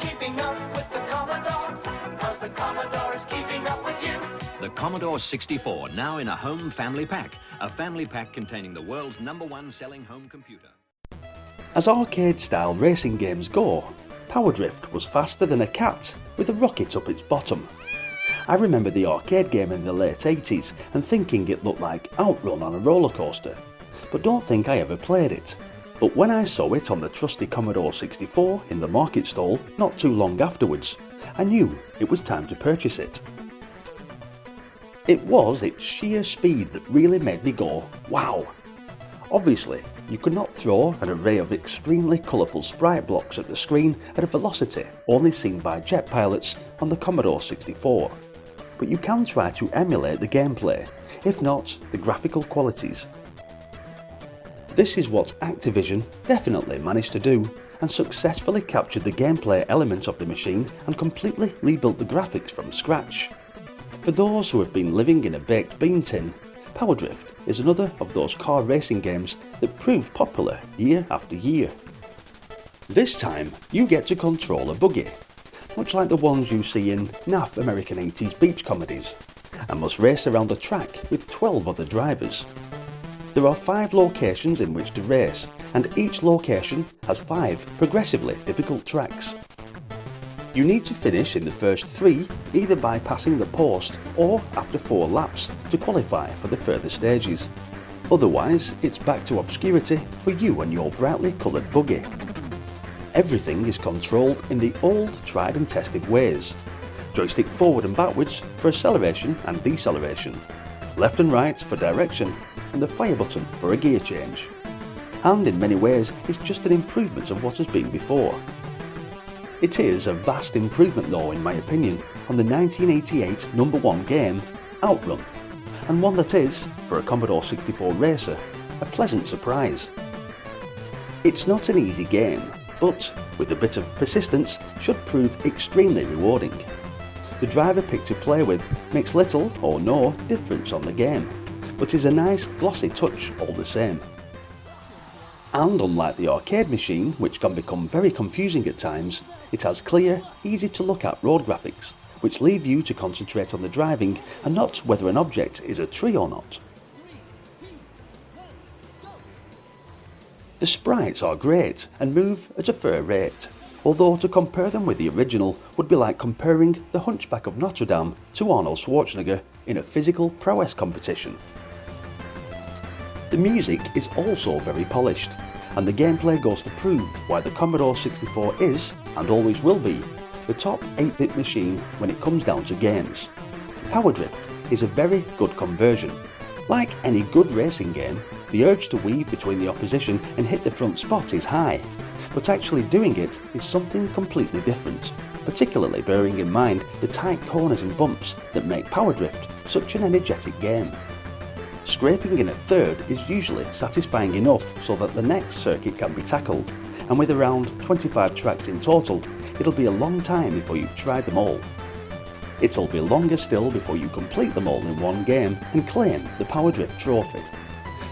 keeping up with the Commodore, 'cause the Commodore is keeping up with you. The Commodore 64, now in a home family pack. A family pack containing the world's #1 selling home computer. As arcade-style racing games go, Power Drift was faster than a cat with a rocket up its bottom. I remember the arcade game in the late 80s and thinking it looked like Outrun on a roller coaster, but don't think I ever played it. But when I saw it on the trusty Commodore 64 in the market stall not too long afterwards, I knew it was time to purchase it. It was its sheer speed that really made me go, wow! Obviously, you could not throw an array of extremely colourful sprite blocks at the screen at a velocity only seen by jet pilots on the Commodore 64, but you can try to emulate the gameplay, if not the graphical qualities. This is what Activision definitely managed to do, and successfully captured the gameplay element of the machine and completely rebuilt the graphics from scratch. For those who have been living in a baked bean tin, Power Drift is another of those car racing games that proved popular year after year. This time you get to control a buggy, much like the ones you see in naff American 80s beach comedies, and must race around a track with 12 other drivers. There are 5 locations in which to race, and each location has 5 progressively difficult tracks. You need to finish in the first 3 either by passing the post or after 4 laps to qualify for the further stages. Otherwise, it's back to obscurity for you and your brightly coloured buggy. Everything is controlled in the old tried and tested ways. Joystick forward and backwards for acceleration and deceleration, left and right for direction, and the fire button for a gear change. And in many ways it's just an improvement of what has been before. It is a vast improvement though, in my opinion, on the 1988 #1 game, Outrun, and one that is, for a Commodore 64 racer, a pleasant surprise. It's not an easy game, but with a bit of persistence should prove extremely rewarding. The driver pick to play with makes little or no difference on the game, but is a nice glossy touch all the same. And unlike the arcade machine, which can become very confusing at times, it has clear, easy to look at road graphics, which leave you to concentrate on the driving and not whether an object is a tree or not. The sprites are great and move at a fair rate, although to compare them with the original would be like comparing the Hunchback of Notre Dame to Arnold Schwarzenegger in a physical prowess competition. The music is also very polished, and the gameplay goes to prove why the Commodore 64 is, and always will be, the top 8-bit machine when it comes down to games. Power Drift is a very good conversion. Like any good racing game, the urge to weave between the opposition and hit the front spot is high, but actually doing it is something completely different, particularly bearing in mind the tight corners and bumps that make Power Drift such an energetic game. Scraping in at third is usually satisfying enough so that the next circuit can be tackled, and with around 25 tracks in total, it'll be a long time before you've tried them all. It'll be longer still before you complete them all in one game and claim the Power Drift trophy.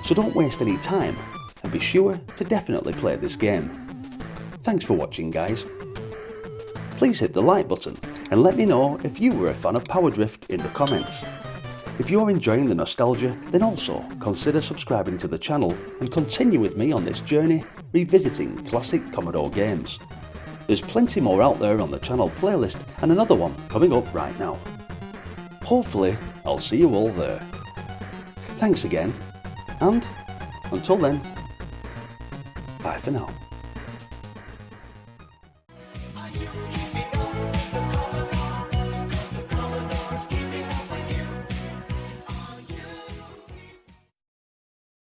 So don't waste any time, and be sure to definitely play this game. Thanks for watching, guys. Please hit the like button and let me know if you were a fan of Power Drift in the comments. If you're enjoying the nostalgia, then also consider subscribing to the channel and continue with me on this journey revisiting classic Commodore games. There's plenty more out there on the channel playlist and another one coming up right now. Hopefully, I'll see you all there. Thanks again, and until then, bye for now.